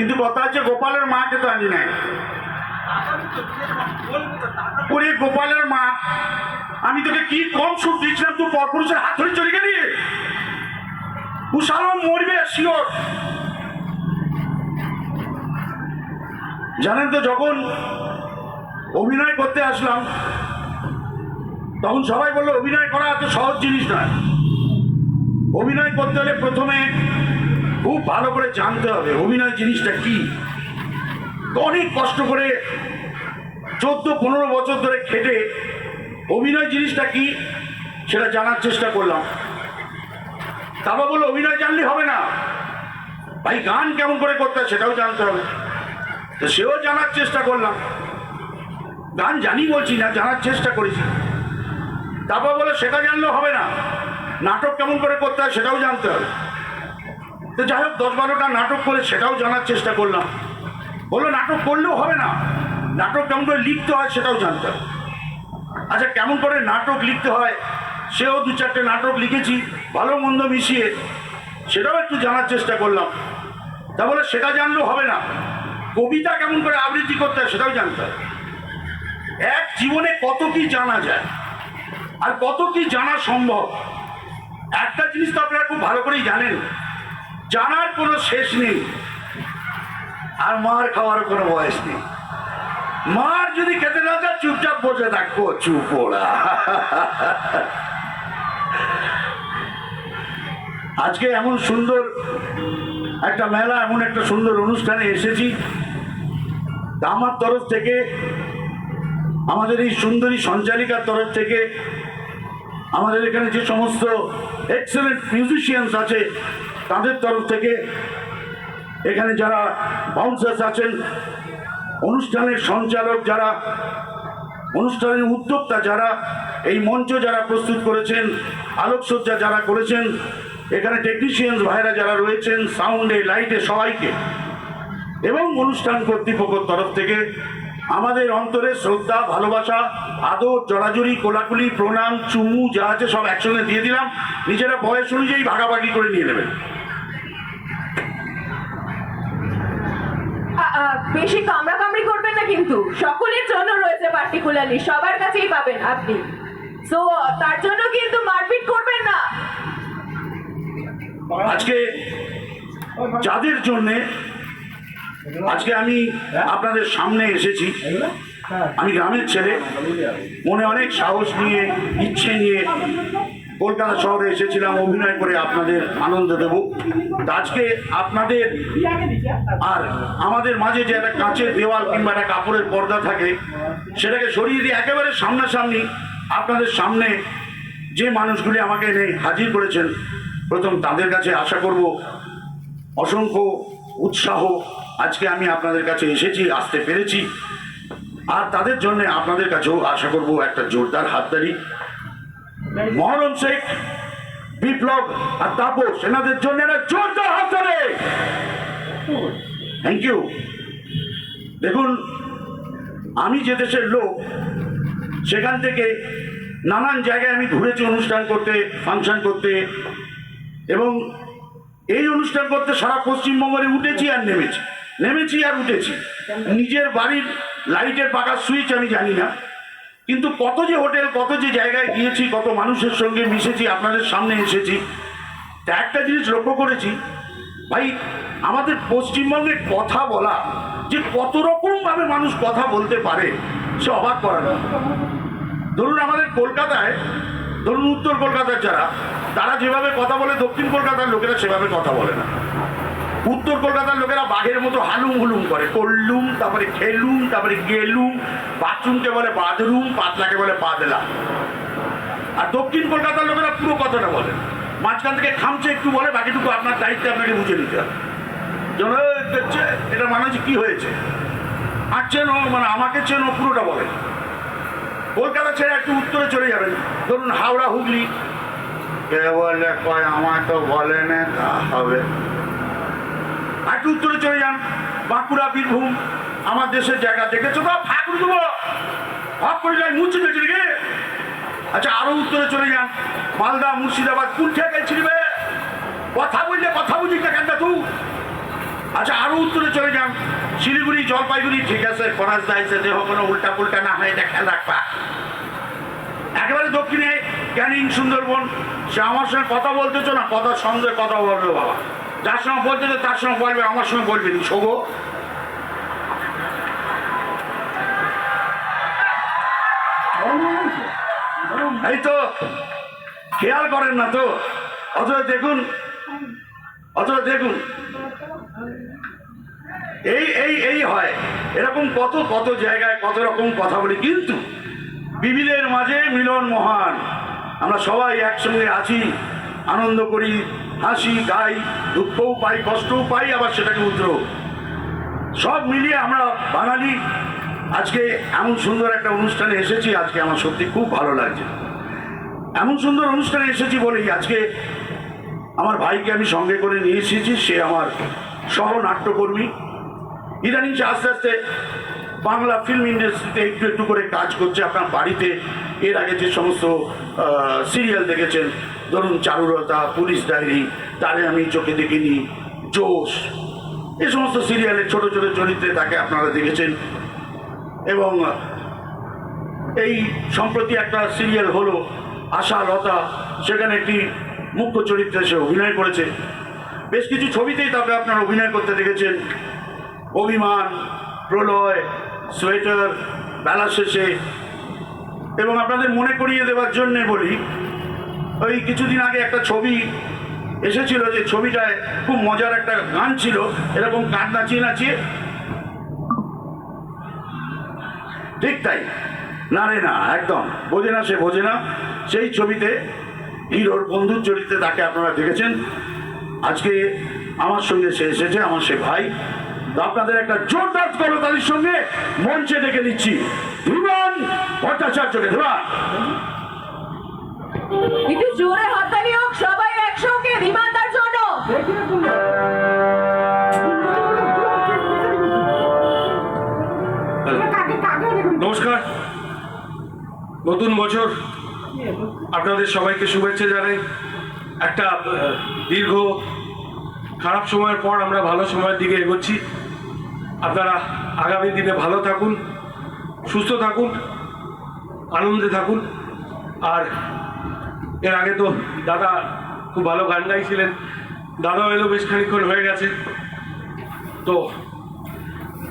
কিন্তু কথা হচ্ছে গোপালের মাকে তো আনি নাই। ওরে গোপালের মা, আমি তোকে কি কম সুখ দিয়েছিলাম, তুই পরপুরুষের হাত ধরে চলে গেলি। উষালো মরবে শিওর। জানেন তো, যখন অভিনয় করতে আসলাম তখন সবাই বললো অভিনয় করা এত সহজ জিনিস নয়। অভিনয় করতে হলে প্রথমে খুব ভালো করে জানতে হবে অভিনয় জিনিসটা কি। অনেক কষ্ট করে 14-15 বছর ধরে খেটে অভিনয় জিনিসটা কি সেটা জানার চেষ্টা করলাম। তারপর বললো অভিনয় জানলে হবে না ভাই, গান কেমন করে করতে হয় সেটাও জানতে হবে। তো সেও জানার চেষ্টা করলাম। গান জানি বলছি না, জানার চেষ্টা করেছি। তারপর বলে সেটা জানলেও হবে না, নাটক কেমন করে করতে হয় সেটাও জানতে হবে। তো যাই হোক 10-12টা নাটক করে সেটাও জানার চেষ্টা করলাম। বললো নাটক করলেও হবে না, নাটক কেমন করে লিখতে হয় সেটাও জানতে হবে। আচ্ছা, কেমন করে নাটক লিখতে হয় সেও 2-4টে নাটক লিখেছি ভালো মন্দ মিশিয়ে, সেটাও একটু জানার চেষ্টা করলাম। তা বলে সেটা জানলেও হবে না, কবিতা কেমন করে আবৃত্তি করতে হয় সেটাও জানতে হবে। এক জীবনে কত কি জানা যায় আর কত কি জানা সম্ভব। একটা জিনিস তো আপনারা খুব ভালো করেই জানেন, জানার কোনো শেষ নেই আর মার খাওয়ার কোনো বয়স নেই। মার যদি খেতে না যায় চুপচাপ বসে থাকবো, চুপ ওরা। আজকে এমন সুন্দর একটা মেলা, এমন একটা সুন্দর অনুষ্ঠানে এসেছি। আমার তরফ থেকে, আমাদের এই সুন্দরী সঞ্চালিকার তরফ থেকে, আমাদের এখানে যে সমস্ত এক্সেলেন্ট মিউজিশিয়ানস আছে তাদের তরফ থেকে, এখানে যারা বাউন্সার্স আছেন, অনুষ্ঠানের সঞ্চালক যারা, অনুষ্ঠানের উদ্যোক্তা যারা, এই মঞ্চ যারা প্রস্তুত করেছেন, আলোকসজ্জা যারা করেছেন, এখানে টেকনিশিয়ানস ভাইরা যারা রয়েছেন, সাউন্ডে লাইটে সবাইকে, এবং অনুষ্ঠান কর্তৃপক্ষের তরফ থেকে আমাদের অন্তরে শ্রদ্ধা, ভালোবাসা, আদর, জড়াজড়ি, কোলাকুলি, প্রণাম, চুমু যা আছে সব একসঙ্গে দিয়ে দিলাম। নিজেরা বয়স অনুযায়ী ভাগাভাগি করে নিয়ে নেবেন। বেশি কামড়াকামড়ি করবেন না কিন্তু, সকলের জন্য রয়েছে পার্টিকুলারলি, সবার কাছেই পাবেন আপনি। সো তার জন্য কিন্তু মারপিট করবেন না। আজকে যাদের জন্যে আজকে আমি আপনাদের সামনে এসেছি, আমি গ্রামের ছেলে, মনে অনেক সাহস নিয়ে, ইচ্ছে নিয়ে কলকাতা শহরে এসেছিলাম অভিনয় করে আপনাদের আনন্দ দেব। আজকে আপনাদের আর আমাদের মাঝে যে একটা কাঁচের দেওয়াল কিংবা একটা কাপড়ের পর্দা থাকে সেটাকে সরিয়ে দিয়ে একেবারে সামনাসামনি আপনাদের সামনে যে মানুষগুলি আমাকে এনে হাজির করেছেন, প্রথম তাদের কাছে আশা করব অসংখ্য উৎসাহ। আজকে আমি আপনাদের কাছে এসেছি, আসতে পেরেছি, আর তাদের জন্য আপনাদের কাছেও আশা করব একটা জোরদার হাততালি। মহরম শেখ, বিপ্লব আর তাপস, এনাদের জন্য একটা জোরদার হাততালি। Thank you. দেখুন, আমি যে দেশের লোক সেখান থেকে নানান জায়গায় আমি ঘুরেছি অনুষ্ঠান করতে, ফাংশন করতে, এবং এই অনুষ্ঠান করতে সারা পশ্চিমবঙ্গে উঠেছি আর নেমেছি, নেমেছি আর উঠেছি। নিজের বাড়ির লাইটের পাকার সুইচ আমি জানি না, কিন্তু কত যে হোটেল, কত যে জায়গায় গিয়েছি, কত মানুষের সঙ্গে মিশেছি, আপনাদের সামনে এসেছি। তা একটা জিনিস লক্ষ্য করেছি ভাই, আমাদের পশ্চিমবঙ্গে কথা বলা যে কত রকমভাবে মানুষ কথা বলতে পারে সে অবাক করার। ধরুন আমাদের কলকাতায়, ধরুন উত্তর কলকাতার যারা, তারা যেভাবে কথা বলে দক্ষিণ কলকাতার লোকেরা সেভাবে কথা বলে না। উত্তর কলকাতার লোকেরা বাঘের মতো হালুম হুলুম করে, করলুম, তারপরে খেলুম, তারপরে গেলুম, বাথরুমকে বলে বাথরুম, পাতলাকে বলে পাতলা। আর দক্ষিণ কলকাতার লোকেরা পুরো কথাটা বলে, মাঝখান থেকে খামছে একটু বলে, বাকিটুকু আপনার দায়িত্বে আপনাকে বুঝে নিতে হবে। যেন দেখছে এটা মানে হচ্ছে কি হয়েছে, আর চেনো মানে আমাকে চেনো, পুরোটা বলে। কলকাতা ছেড়ে একটু উত্তরে চলে যাবেন, ধরুন হাওড়া, হুগলি, কে বলে কয় আমায় তো বলে না, তা হবে। একটু উত্তরে চলে যান, বাঁকুড়া, বীরভূম, আমার দেশের জায়গা দেখেছো তো, ফাঁকুর দেবো, ভাগ করে যায় মুছে গেছে রে। আচ্ছা, আরো উত্তরে চলে যান, মালদা, মুর্শিদাবাদ, কোন ঠেকায় ছিড়বে, কথা বললে কথা বুঝিস না কেন তুই। আচ্ছা, আরো উত্তরে চলে যান, শিলিগুড়ি, জলপাইগুড়ি, ঠিক আছে, ফরাজ দাইছে দেহ কোনো উল্টা পুল্টা না হয় এটা খেয়াল রাখবা। একেবারে দক্ষিণে ক্যানিং, সুন্দরবন, সে আমার সঙ্গে কথা বলতেছো না, কথা সন্দেহে কথা বলবে বাবা, যার সঙ্গে বলতেছো তার সঙ্গে বলবে, আমার সঙ্গে বলবে নি শোভো। এই তো খেয়াল করেন না তো, অথবা দেখুন, এই এই এই হয় এরকম কত কত জায়গায় কত রকম কথা বলি, কিন্তু বিবিধের মাঝে মিলন মহান। আমরা সবাই একসঙ্গে আছি, আনন্দ করি, হাসি গাই, দুঃখও পাই, কষ্টও পাই, আবার সেটাকে উদ্রো, সব মিলিয়ে আমরা বাঙালি। আজকে এমন সুন্দর একটা অনুষ্ঠানে এসেছি, আজকে আমার সত্যি খুব ভালো লাগছে। এমন সুন্দর অনুষ্ঠানে এসেছি বলেই আজকে আমার ভাইকে আমি সঙ্গে করে নিয়ে এসেছি। সে আমার সহ নাট্যকর্মী, ইদানিং সে আস্তে আস্তে বাংলা ফিল্ম ইন্ডাস্ট্রিতে একটু একটু করে কাজ করছে। আপনার বাড়িতে এর আগে যে সমস্ত সিরিয়াল দেখেছেন, ধরুন চারুলতা, পুলিশ ডায়েরি, তারে আমি চোখে দেখিনি, জোশ, এই সমস্ত সিরিয়ালের ছোট ছোট চরিত্রে তাকে আপনারা দেখেছেন। এবং এই সম্প্রতি একটা সিরিয়াল হলো আশা লতা, সেখানে একটি মুখ্য চরিত্রে সে অভিনয় করেছে। বেশ কিছু ছবিতেই তাকে আপনারা অভিনয় করতে দেখেছেন, অভিমান, প্রলয়, সোয়েটার, বেলা শেষে। এবং আপনাদের মনে করিয়ে দেওয়ার জন্যে বলি, ওই কিছুদিন আগে একটা ছবি এসেছিল, যে ছবিটায় খুব মজার একটা গান ছিল, এরকম কান নাচিয়ে নাচিয়ে, ঠিক তাই, না রে না, একদম বোঝে না, সে বোঝে না। সেই ছবিতে হিরোর বন্ধুর চরিত্রে তাকে আপনারা দেখেছেন। আজকে আমার সঙ্গে সে এসেছে, আমার সে ভাই। তো আপনাদের একটা জোরদার করতালির সঙ্গে মঞ্চে ডেকে দিচ্ছি ধীমান ভট্টাচার্যকে। ধীমান, একটু জোরে হাততালি হোক সবাই একসঙ্গে ধীমানদার জন্য। নমস্কার, নতুন বছর, আপনাদের সবাইকে শুভেচ্ছা জানাই। একটা দীর্ঘ খারাপ সময়ের পর আমরা ভালো সময়ের দিকে এগোচ্ছি। আপনারা আগামী দিনে ভালো থাকুন, সুস্থ থাকুন, আনন্দে থাকুন। আর এর আগে তো দাদা খুব ভালো গান গাইছিলেন, দাদাও এলো, বেশ খানিক্ষণ হয়ে গেছে। তো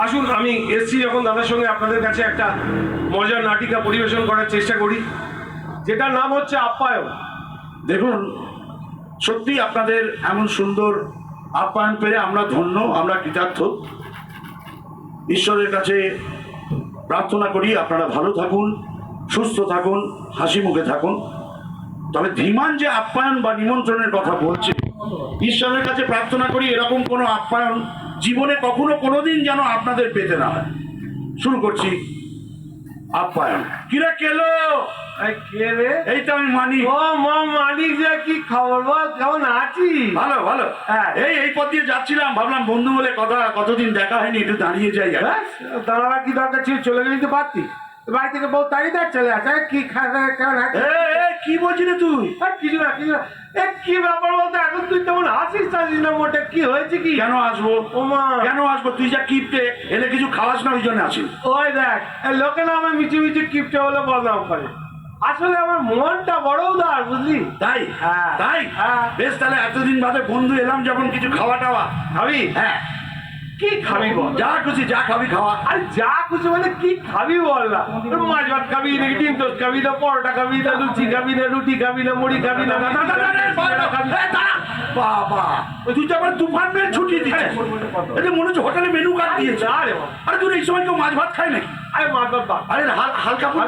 আসুন, আমি এসছি যখন দাদার সঙ্গে আপনাদের কাছে একটা মজার নাটিকা পরিবেশন করার চেষ্টা করি, যেটার নাম হচ্ছে আপ্যায়ন। দেখুন, সত্যি আপনাদের এমন সুন্দর আপ্যায়ন পেয়ে আমরা ধন্য, আমরা কৃতার্থ। ঈশ্বরের কাছে প্রার্থনা করি আপনারা ভালো থাকুন, সুস্থ থাকুন, হাসি মুখে থাকুন। তবে ধীমান যে আপ্যায়ন বা নিমন্ত্রণের কথা বলছে, ঈশ্বরের কাছে প্রার্থনা করি এরকম কোনো আপ্যায়ন জীবনে কখনো কোনোদিন যেন আপনাদের পেতে না হয়। শুরু করছি আপ্যায়ন। কিরা কেলো? কে রে? এই তো আমি মানি। ও মা, মালিক যে, কি খবর বল, কেমন আছিস? ভালো ভালো। হ্যাঁ। এই পথ দিয়ে যাচ্ছিলাম, ভাবলাম বন্ধু বলে কথা, কতদিন দেখা হয়নি, একটু দাঁড়িয়ে যাই। দাঁড়াবার কি দরকার ছিল? চলে গেলি তো পারতি, বাড়ি থেকে বউ তাড়িয়ে দেয়, চলে আসে। কি খাওয়া কেমন আছে? কি বলছি রে তুই? কিছু না, কিছু না। কি ব্যাপার বলতো, এখন তুই তেমন আসিস টাসিস না মোটে, কি হয়েছে কি? কেন আসবো? ও মা, কেন আসবো? তুই যা কিপটে, এলে কিছু খাওয়াস না, ওই জন্য আসি। ওই দেখ, লোকে না আমার মিচি মিচি কিপটে বলে বদনাম করে। আসলে আমার মনটা বড় উদার, বুঝলি? তাই? হ্যাঁ। তাই? হ্যাঁ। বেশ, তাহলে এতদিন বাদে বন্ধু এলাম যখন, কিছু খাওয়া টাওয়া খাবি? হ্যাঁ, কি খাবি বল? যা খুশি যা খাবি খাওয়া। আরে যা খুশি মানে কি খাবি বল না? মাছ ভাত খাবি নাকি, ডিম টোস্ট খাবি না, পরোটা খাবি না, লুচি খাবি না, রুটি খাবি না, মুড়ি খাবি না, বাবা, তুই তো আবার তুফান মেয়ে ছুটিয়ে দিচ্ছিস। এটা মনে হচ্ছে হোটেলে মেনু কার্ড দিয়েছে। আরে আরে তুই এই সময় কেউ মাছ ভাত খায় নাকি? আরে মাছ ভাত, আরে হালকা ফুলকা